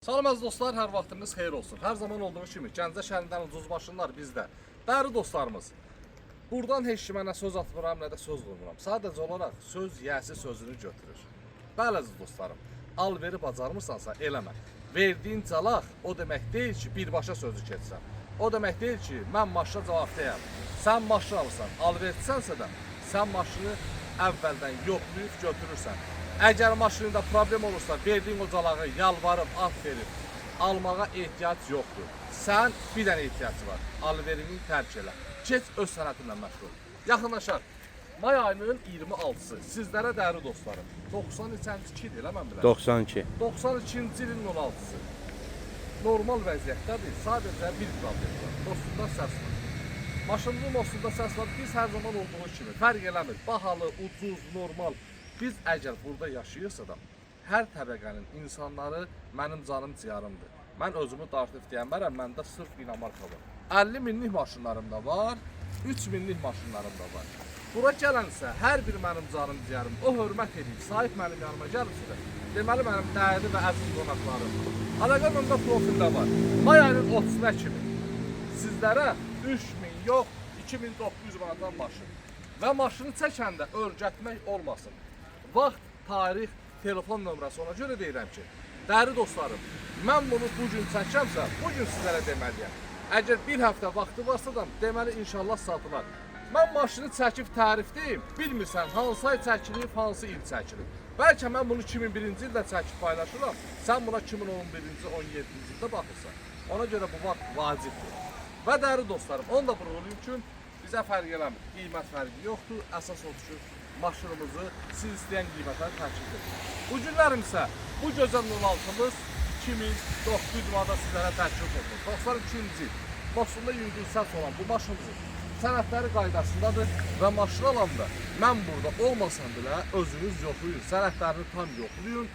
Salam əziz dostlar, hər vaxtınız xeyir olsun. Hər zaman olduğu kimi Gəncə şəhərindən ucuz maşınlar bizdə. Dəyərli dostlarımız, buradan heç kimə nə söz atmıram, nə də söz vurmuram. Sadəcə olaraq söz yiyəsi sözünü götürür. Bəli əziz dostlarım, alveri bacarmırsansa eləmə. Verdiyin calaq o demək deyil ki, birbaşa sözü keçsən. O demək deyil ki, mən maşına cavabdeyəm. Sən maşın alırsan, alverçisənsə də sən maşını əvvəldən yoxlayıb götürürsən. Əgər maşında problem olursa, verdiyin o calağı yalvarıb, at verib, almağa ehtiyac yoxdur. Sən bir dənə ehtiyac var, alverini tərk elə. Keç öz sənətinlə məşğul. Yaxınlaşaq. May ayının 26-sı. Sizlərə dəyərli dostlarım. 92-ci il elə mən biləm. 92. 92-ci ilin 16-sı. Normal vəziyyətdədir. Sadəcə bir problem var. Mosunda səs var. Maşının mosunda səs var. Biz hər zaman olduğu kimi fərq eləmir. Bahalı, ucuz, normal. Biz əgər burada yaşayırsa da, hər təbəqənin insanları mənim canım ciyarımdır. Mən özümü dartıb deyəmərəm, məndə sırf inamarka var. 50 minlik maşınlarım da var, 3 minlik maşınlarım da var. Bura gələnsə, hər bir mənim canım ciyarım, o hörmət edib, sahib mənim yanıma gəlirsə, deməli mənim dəyərli və əziz qonaqlarım. Əlaqə məndə profildə var. May ayının 30-na kimi sizlərə 3000 yox, 2900 manatdan maşın. Və maşını çəkəndə örgətmək olmasın. Vaxt, tarix, telefon nömrəsi ona görə deyirəm ki, dəyərli dostlarım, mən bunu bugün çəkəmsə, bugün sizlərə deməliyəm. Əgər bir həftə vaxtı varsa da, deməli inşallah satılar. Mən maşını çəkib tərifdeyim, bilmirsən hansı ay çəkilib, hansı il çəkilib. Bəlkə mən bunu 2001-ci ildə çəkib paylaşıram, sən buna 2011-ci, 17-ci ildə baxırsan. Ona görə bu vaxt vacibdir. Və dəyərli dostlarım, onu da vurğulayım ki, bizə fərq eləmir, qiymət fərqi yoxdur, əsas odur ki, maşınımızı siz istəyən qiymətləri təklif edir. Bu günlərim isə bu gözəl 06-mız 2900 manata sizlərə təklif edir. 92-ci il Mosunda yüngül səs olan bu maşınımızın sənədləri qaydasındadır və maşın alanda mən burada olmasam belə özünüz yoxlayın, sənədlərini tam yoxlayın.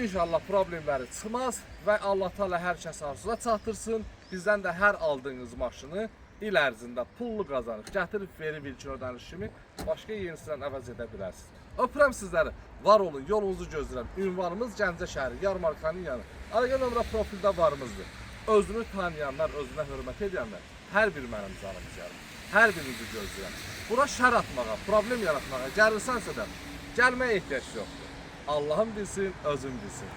İnşallah problemləri çıxmaz və Allah Teala hər kəs arzusuna çatdırsın. Bizdən də hər aldığınız maşını il ərzində pullu qazanıb, gətirib verib ilkin ödəniş kimi başqa yenisini əvəz edə bilərsiniz. Öpürəm sizləri, var olun, yolunuzu gözləyirəm. Ünvanımız Gəncə şəhəri, Yarmarkanın yanı. Əlaqə nömrə profildə varımızdır. Özünü tanıyanlar, özünə hörmət edənlər, hər bir mənim canım ciyarım. Hər birinizi gözləyirəm. Bura şər atmağa, problem yaratmağa gəlirsənsə də gəlməyə ehtiyac yoxdur. Allahım bilsin, özüm bilsin.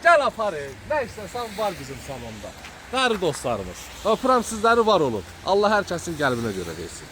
Gəl aparıq, nə istəsən var bizim salonda. Dəyərli dostlarımız, öpürəm sizləri, var olun. Allah hər kəsin qəlbinə görə versin.